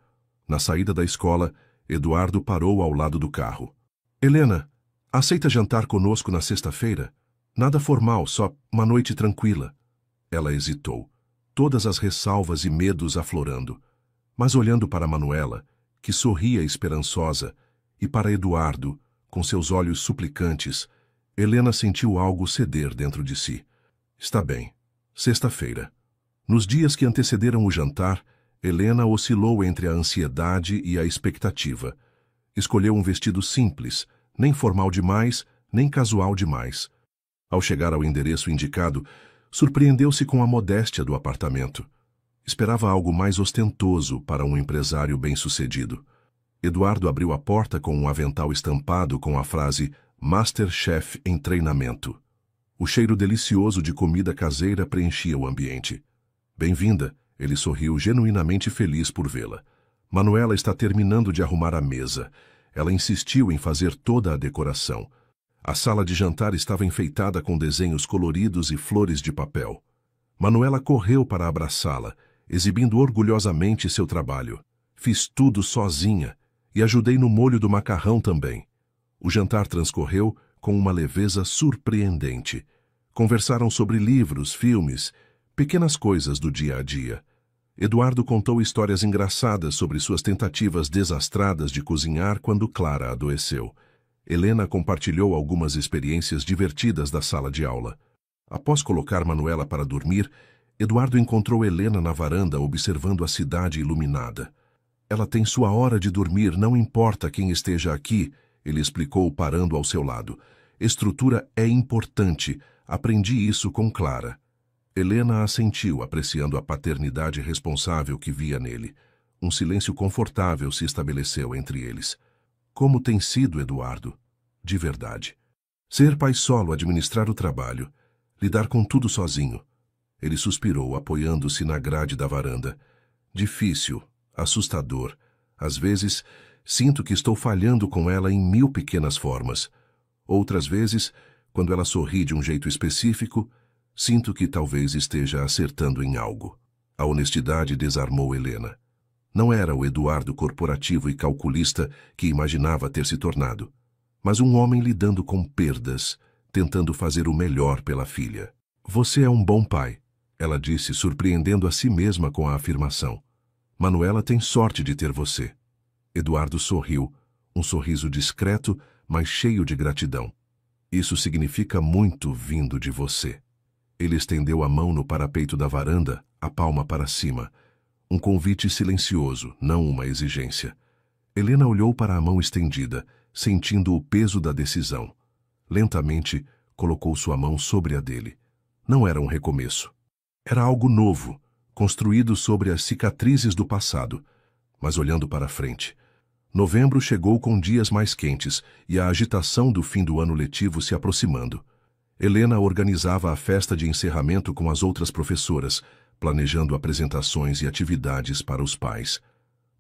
Na saída da escola, Eduardo parou ao lado do carro. Helena, aceita jantar conosco na sexta-feira? Nada formal, só uma noite tranquila. Ela hesitou, todas as ressalvas e medos aflorando. Mas olhando para Manuela, que sorria esperançosa, e para Eduardo, com seus olhos suplicantes, Helena sentiu algo ceder dentro de si. Está bem. Sexta-feira. Nos dias que antecederam o jantar, Helena oscilou entre a ansiedade e a expectativa. Escolheu um vestido simples, nem formal demais, nem casual demais. Ao chegar ao endereço indicado, surpreendeu-se com a modéstia do apartamento. Esperava algo mais ostentoso para um empresário bem-sucedido. Eduardo abriu a porta com um avental estampado com a frase Masterchef em treinamento. O cheiro delicioso de comida caseira preenchia o ambiente. Bem-vinda, ele sorriu genuinamente feliz por vê-la. Manuela está terminando de arrumar a mesa. Ela insistiu em fazer toda a decoração. A sala de jantar estava enfeitada com desenhos coloridos e flores de papel. Manuela correu para abraçá-la, exibindo orgulhosamente seu trabalho. Fiz tudo sozinha e ajudei no molho do macarrão também. O jantar transcorreu com uma leveza surpreendente. Conversaram sobre livros, filmes, pequenas coisas do dia a dia. Eduardo contou histórias engraçadas sobre suas tentativas desastradas de cozinhar quando Clara adoeceu. Helena compartilhou algumas experiências divertidas da sala de aula. Após colocar Manuela para dormir, Eduardo encontrou Helena na varanda observando a cidade iluminada. Ela tem sua hora de dormir, não importa quem esteja aqui, ele explicou parando ao seu lado. Estrutura é importante, aprendi isso com Clara. Helena assentiu, apreciando a paternidade responsável que via nele. Um silêncio confortável se estabeleceu entre eles. Como tem sido, Eduardo? De verdade. Ser pai solo, administrar o trabalho, lidar com tudo sozinho. Ele suspirou, apoiando-se na grade da varanda. Difícil, assustador. Às vezes, sinto que estou falhando com ela em 1000 pequenas formas. Outras vezes, quando ela sorri de um jeito específico, sinto que talvez esteja acertando em algo. A honestidade desarmou Helena. Não era o Eduardo corporativo e calculista que imaginava ter se tornado, mas um homem lidando com perdas, tentando fazer o melhor pela filha. Você é um bom pai, ela disse, surpreendendo a si mesma com a afirmação. Manuela tem sorte de ter você. Eduardo sorriu, um sorriso discreto, mas cheio de gratidão. Isso significa muito vindo de você. Ele estendeu a mão no parapeito da varanda, a palma para cima. Um convite silencioso, não uma exigência. Helena olhou para a mão estendida, sentindo o peso da decisão. Lentamente, colocou sua mão sobre a dele. Não era um recomeço. Era algo novo, construído sobre as cicatrizes do passado, mas olhando para frente. Novembro chegou com dias mais quentes e a agitação do fim do ano letivo se aproximando. Helena organizava a festa de encerramento com as outras professoras, planejando apresentações e atividades para os pais.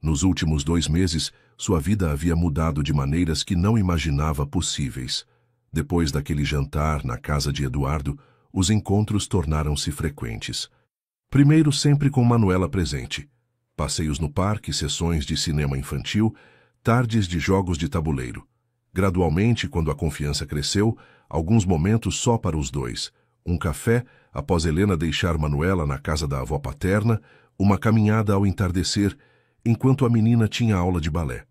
Nos últimos 2 meses, sua vida havia mudado de maneiras que não imaginava possíveis. Depois daquele jantar na casa de Eduardo, os encontros tornaram-se frequentes. Primeiro sempre com Manuela presente. Passeios no parque, sessões de cinema infantil, tardes de jogos de tabuleiro. Gradualmente, quando a confiança cresceu, alguns momentos só para os dois. Um café, após Helena deixar Manuela na casa da avó paterna, uma caminhada ao entardecer, enquanto a menina tinha aula de balé.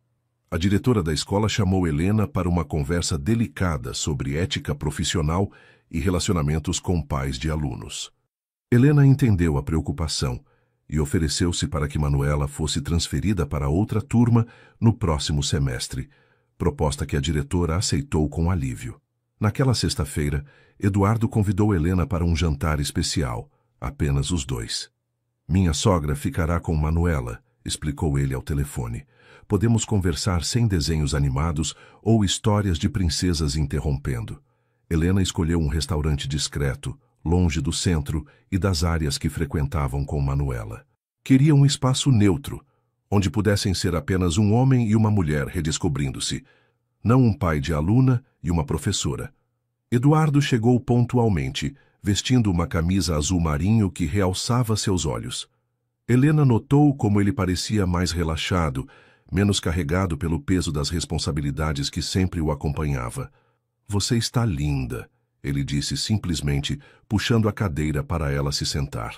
A diretora da escola chamou Helena para uma conversa delicada sobre ética profissional e relacionamentos com pais de alunos. Helena entendeu a preocupação e ofereceu-se para que Manuela fosse transferida para outra turma no próximo semestre, proposta que a diretora aceitou com alívio. Naquela sexta-feira, Eduardo convidou Helena para um jantar especial, apenas os dois. Minha sogra ficará com Manuela, explicou ele ao telefone. Podemos conversar sem desenhos animados ou histórias de princesas interrompendo. Helena escolheu um restaurante discreto, longe do centro e das áreas que frequentavam com Manuela. Queria um espaço neutro, onde pudessem ser apenas um homem e uma mulher redescobrindo-se, não um pai de aluna e uma professora. Eduardo chegou pontualmente, vestindo uma camisa azul marinho que realçava seus olhos. Helena notou como ele parecia mais relaxado, menos carregado pelo peso das responsabilidades que sempre o acompanhava. Você está linda, ele disse simplesmente, puxando a cadeira para ela se sentar.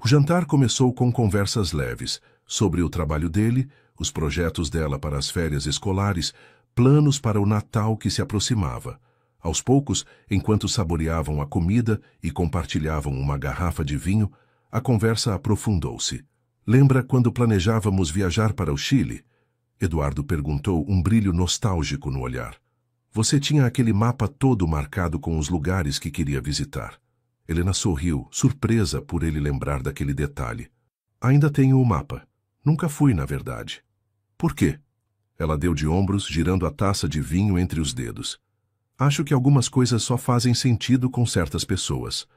O jantar começou com conversas leves, sobre o trabalho dele, os projetos dela para as férias escolares, planos para o Natal que se aproximava. Aos poucos, enquanto saboreavam a comida e compartilhavam uma garrafa de vinho, a conversa aprofundou-se. Lembra quando planejávamos viajar para o Chile? Eduardo perguntou, um brilho nostálgico no olhar. Você tinha aquele mapa todo marcado com os lugares que queria visitar. Helena sorriu, surpresa por ele lembrar daquele detalhe. Ainda tenho o mapa. Nunca fui, na verdade. Por quê? Ela deu de ombros, girando a taça de vinho entre os dedos. Acho que algumas coisas só fazem sentido com certas pessoas.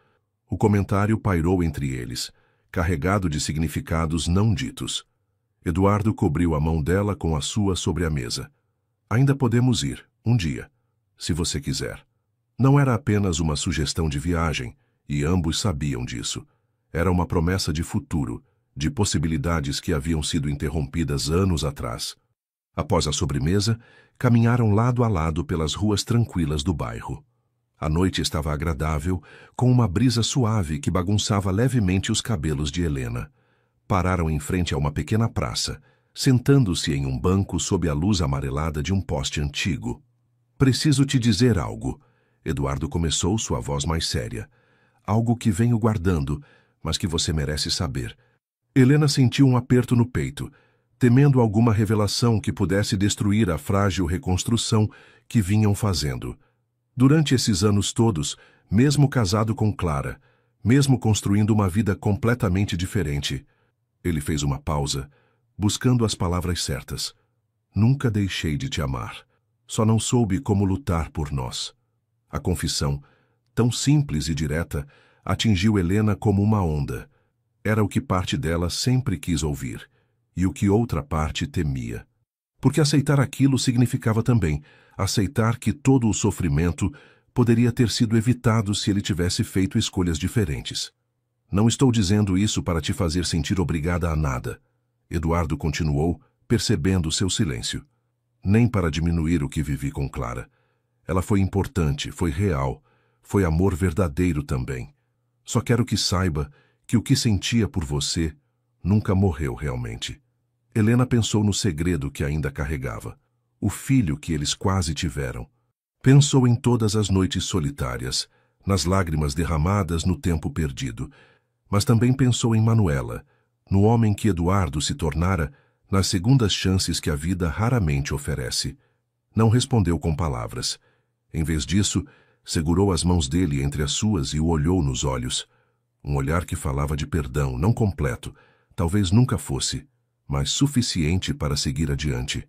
O comentário pairou entre eles, carregado de significados não ditos. Eduardo cobriu a mão dela com a sua sobre a mesa. Ainda podemos ir, um dia, se você quiser. Não era apenas uma sugestão de viagem, e ambos sabiam disso. Era uma promessa de futuro, de possibilidades que haviam sido interrompidas anos atrás. Após a sobremesa, caminharam lado a lado pelas ruas tranquilas do bairro. A noite estava agradável, com uma brisa suave que bagunçava levemente os cabelos de Helena. Pararam em frente a uma pequena praça, sentando-se em um banco sob a luz amarelada de um poste antigo. Preciso te dizer algo. Eduardo começou, sua voz mais séria. Algo que venho guardando, mas que você merece saber. Helena sentiu um aperto no peito, temendo alguma revelação que pudesse destruir a frágil reconstrução que vinham fazendo. Durante esses anos todos, mesmo casado com Clara, mesmo construindo uma vida completamente diferente, ele fez uma pausa, buscando as palavras certas. Nunca deixei de te amar. Só não soube como lutar por nós. A confissão, tão simples e direta, atingiu Helena como uma onda. Era o que parte dela sempre quis ouvir, e o que outra parte temia. Porque aceitar aquilo significava também aceitar que todo o sofrimento poderia ter sido evitado se ele tivesse feito escolhas diferentes. Não estou dizendo isso para te fazer sentir obrigada a nada. Eduardo continuou, percebendo seu silêncio. Nem para diminuir o que vivi com Clara. Ela foi importante, foi real, foi amor verdadeiro também. Só quero que saiba que o que sentia por você nunca morreu realmente. Helena pensou no segredo que ainda carregava, o filho que eles quase tiveram. Pensou em todas as noites solitárias, nas lágrimas derramadas no tempo perdido, mas também pensou em Manuela, no homem que Eduardo se tornara, nas segundas chances que a vida raramente oferece. Não respondeu com palavras. Em vez disso, segurou as mãos dele entre as suas e o olhou nos olhos. Um olhar que falava de perdão, não completo, talvez nunca fosse, mas suficiente para seguir adiante.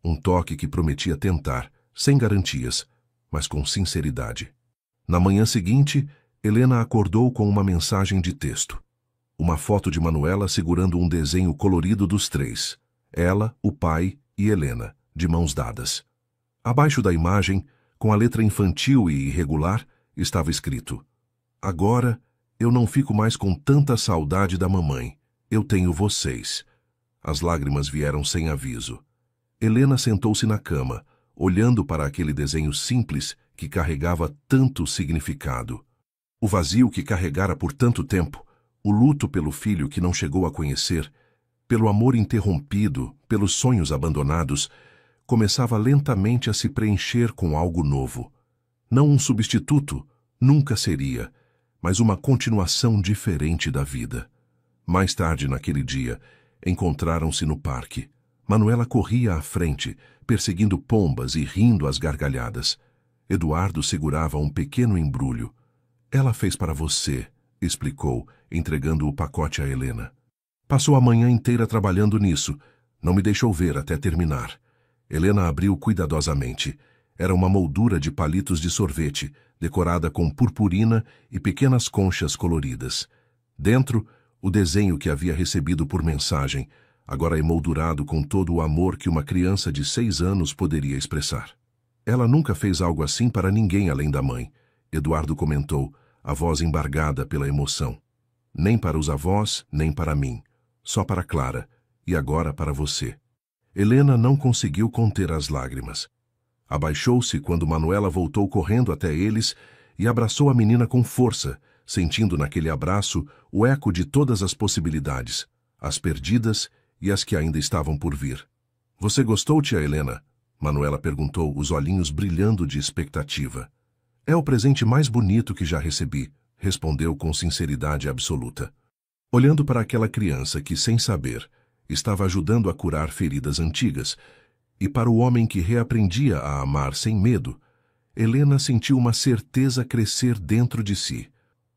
Um toque que prometia tentar, sem garantias, mas com sinceridade. Na manhã seguinte, Helena acordou com uma mensagem de texto. Uma foto de Manuela segurando um desenho colorido dos três. Ela, o pai e Helena, de mãos dadas. Abaixo da imagem, com a letra infantil e irregular, estava escrito: "Agora, eu não fico mais com tanta saudade da mamãe. Eu tenho vocês." As lágrimas vieram sem aviso. Helena sentou-se na cama, olhando para aquele desenho simples que carregava tanto significado. O vazio que carregara por tanto tempo, o luto pelo filho que não chegou a conhecer, pelo amor interrompido, pelos sonhos abandonados, começava lentamente a se preencher com algo novo. Não um substituto, nunca seria, mas uma continuação diferente da vida. Mais tarde naquele dia, encontraram-se no parque. Manuela corria à frente, perseguindo pombas e rindo às gargalhadas. Eduardo segurava um pequeno embrulho. "Ela fez para você", explicou, entregando o pacote a Helena. "Passou a manhã inteira trabalhando nisso. Não me deixou ver até terminar." Helena abriu cuidadosamente. Era uma moldura de palitos de sorvete, decorada com purpurina e pequenas conchas coloridas. Dentro, o desenho que havia recebido por mensagem, agora emoldurado com todo o amor que uma criança de 6 anos poderia expressar. "Ela nunca fez algo assim para ninguém além da mãe", Eduardo comentou, a voz embargada pela emoção. "Nem para os avós, nem para mim. Só para Clara, e agora para você." Helena não conseguiu conter as lágrimas. Abaixou-se quando Manuela voltou correndo até eles e abraçou a menina com força, sentindo naquele abraço o eco de todas as possibilidades, as perdidas e as que ainda estavam por vir. "Você gostou, tia Helena?" Manuela perguntou, os olhinhos brilhando de expectativa. "É o presente mais bonito que já recebi", respondeu com sinceridade absoluta. Olhando para aquela criança que, sem saber, estava ajudando a curar feridas antigas, e para o homem que reaprendia a amar sem medo, Helena sentiu uma certeza crescer dentro de si.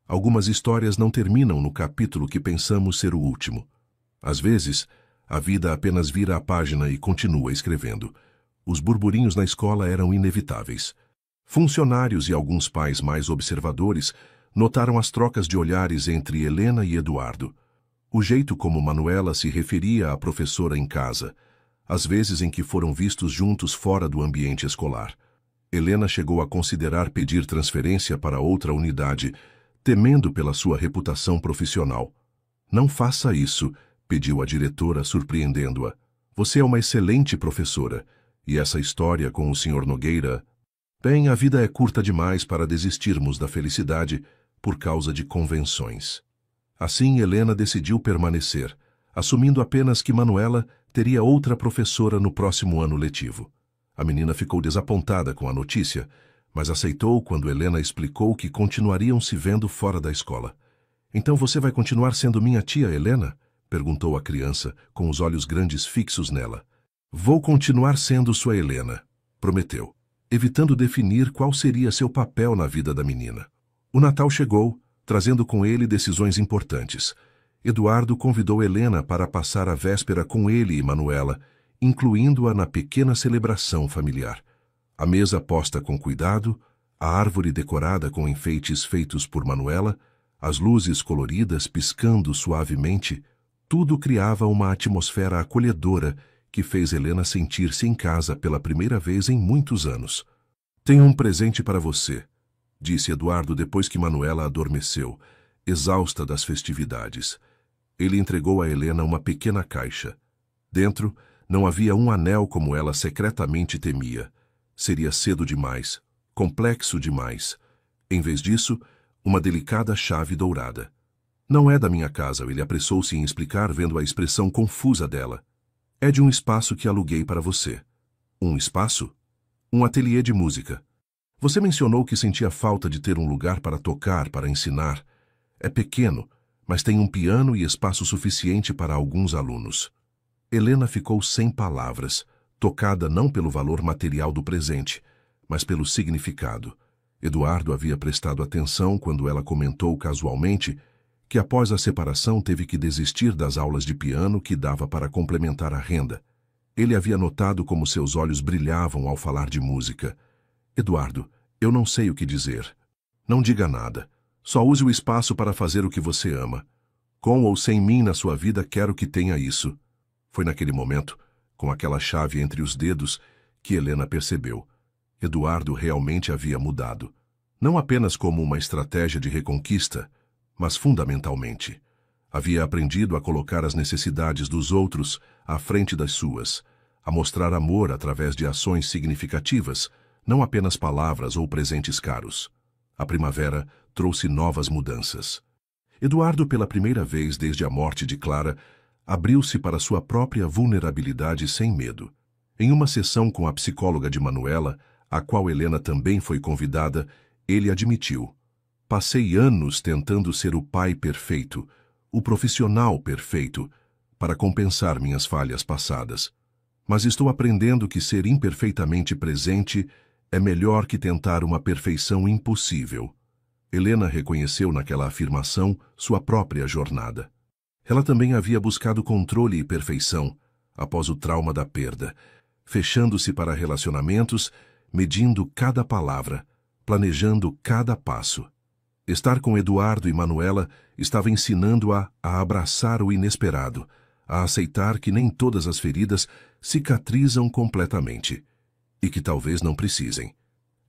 Algumas histórias não terminam no capítulo que pensamos ser o último. Às vezes, a vida apenas vira a página e continua escrevendo. Os burburinhos na escola eram inevitáveis. Funcionários e alguns pais mais observadores notaram as trocas de olhares entre Helena e Eduardo. O jeito como Manuela se referia à professora em casa, as vezes em que foram vistos juntos fora do ambiente escolar. Helena chegou a considerar pedir transferência para outra unidade, temendo pela sua reputação profissional. "Não faça isso", pediu a diretora, surpreendendo-a. "Você é uma excelente professora, e essa história com o Sr. Nogueira... Bem, a vida é curta demais para desistirmos da felicidade por causa de convenções." Assim, Helena decidiu permanecer, assumindo apenas que Manuela teria outra professora no próximo ano letivo. A menina ficou desapontada com a notícia, mas aceitou quando Helena explicou que continuariam se vendo fora da escola. "Então você vai continuar sendo minha tia, Helena?" perguntou a criança, com os olhos grandes fixos nela. "Vou continuar sendo sua Helena", prometeu, evitando definir qual seria seu papel na vida da menina. O Natal chegou, trazendo com ele decisões importantes. Eduardo convidou Helena para passar a véspera com ele e Manuela, incluindo-a na pequena celebração familiar. A mesa posta com cuidado, a árvore decorada com enfeites feitos por Manuela, as luzes coloridas piscando suavemente, tudo criava uma atmosfera acolhedora que fez Helena sentir-se em casa pela primeira vez em muitos anos. "Tenho um presente para você", disse Eduardo depois que Manuela adormeceu, exausta das festividades. Ele entregou a Helena uma pequena caixa. Dentro, não havia um anel como ela secretamente temia. Seria cedo demais, complexo demais. Em vez disso, uma delicada chave dourada. "Não é da minha casa", ele apressou-se em explicar, vendo a expressão confusa dela. "É de um espaço que aluguei para você." "Um espaço?" "Um ateliê de música." Você mencionou que sentia falta de ter um lugar para tocar, para ensinar. É pequeno, mas tem um piano e espaço suficiente para alguns alunos. Helena ficou sem palavras, tocada não pelo valor material do presente, mas pelo significado. Eduardo havia prestado atenção quando ela comentou casualmente que após a separação teve que desistir das aulas de piano que dava para complementar a renda. Ele havia notado como seus olhos brilhavam ao falar de música. Eduardo, eu não sei o que dizer. Não diga nada. Só use o espaço para fazer o que você ama. Com ou sem mim na sua vida, quero que tenha isso. Foi naquele momento, com aquela chave entre os dedos, que Helena percebeu. Eduardo realmente havia mudado. Não apenas como uma estratégia de reconquista, mas fundamentalmente. Havia aprendido a colocar as necessidades dos outros à frente das suas, a mostrar amor através de ações significativas, não apenas palavras ou presentes caros. A primavera trouxe novas mudanças. Eduardo, pela primeira vez desde a morte de Clara, abriu-se para sua própria vulnerabilidade sem medo. Em uma sessão com a psicóloga de Manuela, a qual Helena também foi convidada, ele admitiu: passei anos tentando ser o pai perfeito, o profissional perfeito, para compensar minhas falhas passadas. Mas estou aprendendo que ser imperfeitamente presente é melhor que tentar uma perfeição impossível. Helena reconheceu naquela afirmação sua própria jornada. Ela também havia buscado controle e perfeição, após o trauma da perda, fechando-se para relacionamentos, medindo cada palavra, planejando cada passo. Estar com Eduardo e Manuela estava ensinando-a a abraçar o inesperado, a aceitar que nem todas as feridas cicatrizam completamente, e que talvez não precisem.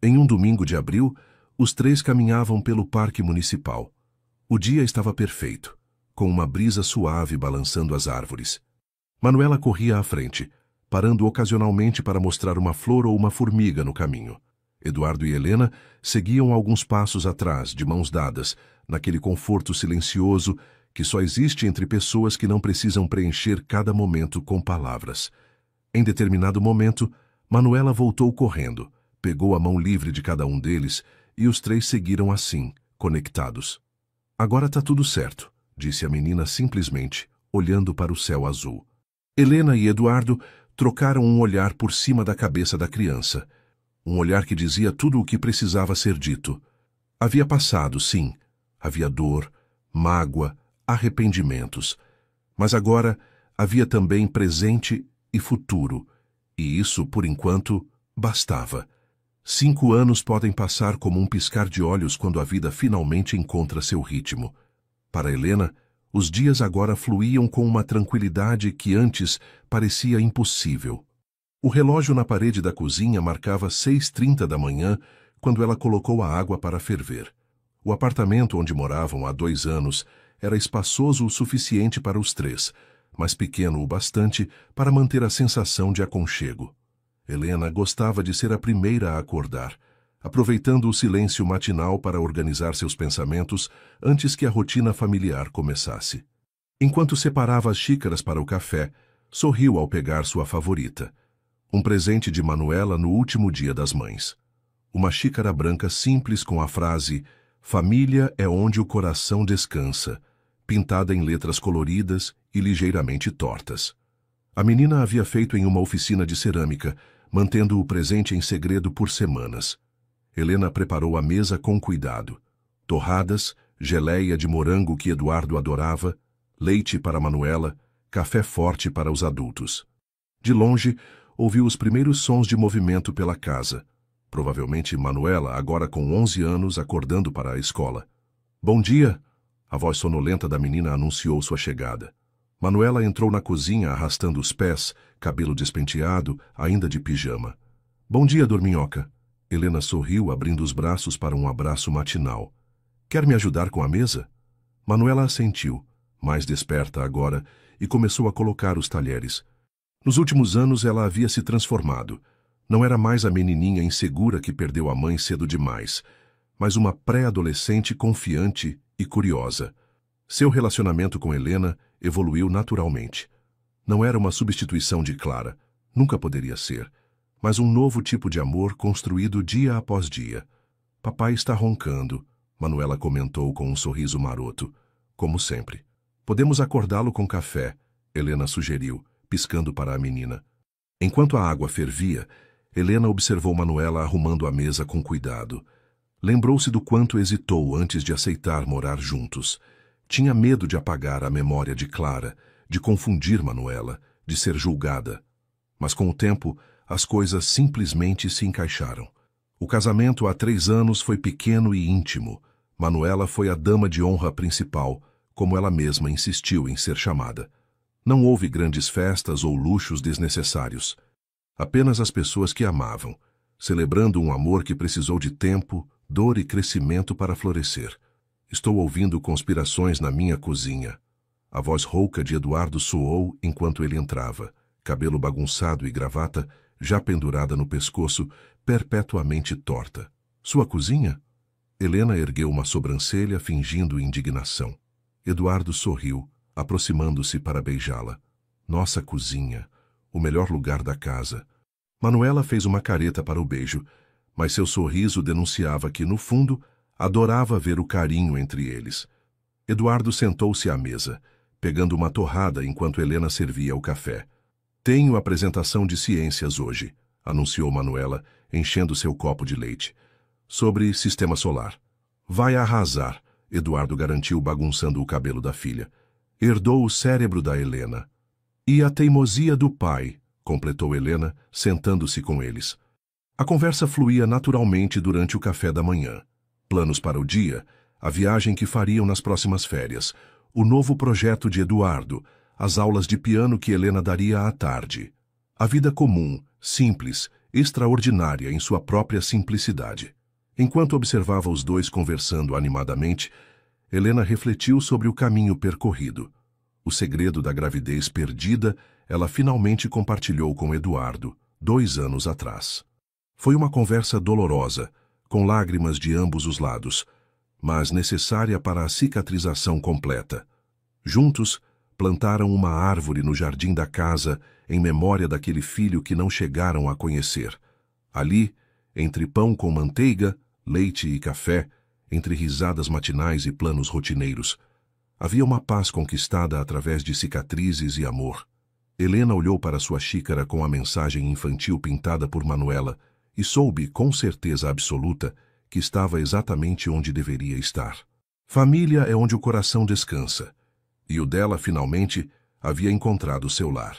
Em um domingo de abril, os três caminhavam pelo parque municipal. O dia estava perfeito, com uma brisa suave balançando as árvores. Manuela corria à frente, parando ocasionalmente para mostrar uma flor ou uma formiga no caminho. Eduardo e Helena seguiam alguns passos atrás, de mãos dadas, naquele conforto silencioso que só existe entre pessoas que não precisam preencher cada momento com palavras. Em determinado momento, Manuela voltou correndo, pegou a mão livre de cada um deles e os três seguiram assim, conectados. Agora está tudo certo, disse a menina simplesmente, olhando para o céu azul. Helena e Eduardo trocaram um olhar por cima da cabeça da criança. Um olhar que dizia tudo o que precisava ser dito. Havia passado, sim. Havia dor, mágoa, arrependimentos. Mas agora havia também presente e futuro. E isso, por enquanto, bastava. 5 anos podem passar como um piscar de olhos quando a vida finalmente encontra seu ritmo. Para Helena, os dias agora fluíam com uma tranquilidade que antes parecia impossível. O relógio na parede da cozinha marcava 6h30 da manhã quando ela colocou a água para ferver. O apartamento onde moravam há 2 anos era espaçoso o suficiente para os três, mas pequeno o bastante para manter a sensação de aconchego. Helena gostava de ser a primeira a acordar, aproveitando o silêncio matinal para organizar seus pensamentos antes que a rotina familiar começasse. Enquanto separava as xícaras para o café, sorriu ao pegar sua favorita. Um presente de Manuela no último dia das mães. Uma xícara branca simples com a frase "Família é onde o coração descansa", pintada em letras coloridas e ligeiramente tortas. A menina havia feito em uma oficina de cerâmica, mantendo o presente em segredo por semanas. Helena preparou a mesa com cuidado. Torradas, geleia de morango que Eduardo adorava, leite para Manuela, café forte para os adultos. De longe, ouviu os primeiros sons de movimento pela casa. Provavelmente Manuela, agora com 11 anos, acordando para a escola. "Bom dia!" A voz sonolenta da menina anunciou sua chegada. Manuela entrou na cozinha arrastando os pés, cabelo despenteado, ainda de pijama. "Bom dia, dorminhoca." Helena sorriu, abrindo os braços para um abraço matinal. "Quer me ajudar com a mesa?" Manuela assentiu, mais desperta agora, e começou a colocar os talheres. Nos últimos anos ela havia se transformado. Não era mais a menininha insegura que perdeu a mãe cedo demais, mas uma pré-adolescente confiante e curiosa. Seu relacionamento com Helena evoluiu naturalmente. Não era uma substituição de Clara, nunca poderia ser, mas um novo tipo de amor construído dia após dia. Papai está roncando, Manuela comentou com um sorriso maroto, como sempre. Podemos acordá-lo com café, Helena sugeriu, piscando para a menina. Enquanto a água fervia, Helena observou Manuela arrumando a mesa com cuidado. Lembrou-se do quanto hesitou antes de aceitar morar juntos. Tinha medo de apagar a memória de Clara, de confundir Manuela, de ser julgada. Mas com o tempo, as coisas simplesmente se encaixaram. O casamento há 3 anos foi pequeno e íntimo. Manuela foi a dama de honra principal, como ela mesma insistiu em ser chamada. Não houve grandes festas ou luxos desnecessários. Apenas as pessoas que amavam, celebrando um amor que precisou de tempo, dor e crescimento para florescer. Estou ouvindo conspirações na minha cozinha. A voz rouca de Eduardo soou enquanto ele entrava, cabelo bagunçado e gravata já pendurada no pescoço, perpetuamente torta. Sua cozinha? Helena ergueu uma sobrancelha fingindo indignação. Eduardo sorriu, aproximando-se para beijá-la. Nossa cozinha, o melhor lugar da casa. Manuela fez uma careta para o beijo, mas seu sorriso denunciava que, no fundo, adorava ver o carinho entre eles. Eduardo sentou-se à mesa, pegando uma torrada enquanto Helena servia o café. Tenho apresentação de ciências hoje, anunciou Manuela, enchendo seu copo de leite. Sobre sistema solar. Vai arrasar, Eduardo garantiu, bagunçando o cabelo da filha. Herdou o cérebro da Helena. E a teimosia do pai, completou Helena, sentando-se com eles. A conversa fluía naturalmente durante o café da manhã. Planos para o dia, a viagem que fariam nas próximas férias, o novo projeto de Eduardo, as aulas de piano que Helena daria à tarde. A vida comum, simples, extraordinária em sua própria simplicidade. Enquanto observava os dois conversando animadamente, Helena refletiu sobre o caminho percorrido. O segredo da gravidez perdida, ela finalmente compartilhou com Eduardo, 2 anos atrás. Foi uma conversa dolorosa, com lágrimas de ambos os lados, mas necessária para a cicatrização completa. Juntos, plantaram uma árvore no jardim da casa em memória daquele filho que não chegaram a conhecer. Ali, entre pão com manteiga, leite e café, entre risadas matinais e planos rotineiros, havia uma paz conquistada através de cicatrizes e amor. Helena olhou para sua xícara com a mensagem infantil pintada por Manuela e soube, com certeza absoluta, que estava exatamente onde deveria estar. Família é onde o coração descansa, e o dela, finalmente, havia encontrado seu lar.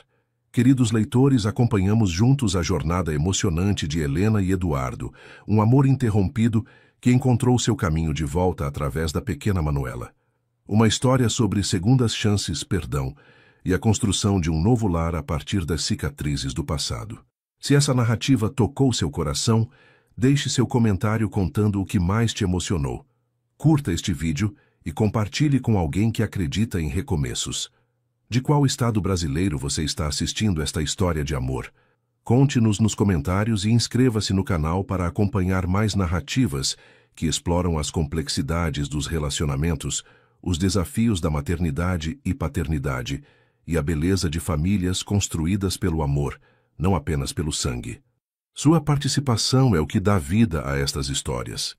Queridos leitores, acompanhamos juntos a jornada emocionante de Helena e Eduardo, um amor interrompido que encontrou seu caminho de volta através da pequena Manuela. Uma história sobre segundas chances, perdão, e a construção de um novo lar a partir das cicatrizes do passado. Se essa narrativa tocou seu coração, deixe seu comentário contando o que mais te emocionou. Curta este vídeo e compartilhe com alguém que acredita em recomeços. De qual estado brasileiro você está assistindo esta história de amor? Conte-nos nos comentários e inscreva-se no canal para acompanhar mais narrativas que exploram as complexidades dos relacionamentos, os desafios da maternidade e paternidade e a beleza de famílias construídas pelo amor, não apenas pelo sangue. Sua participação é o que dá vida a estas histórias.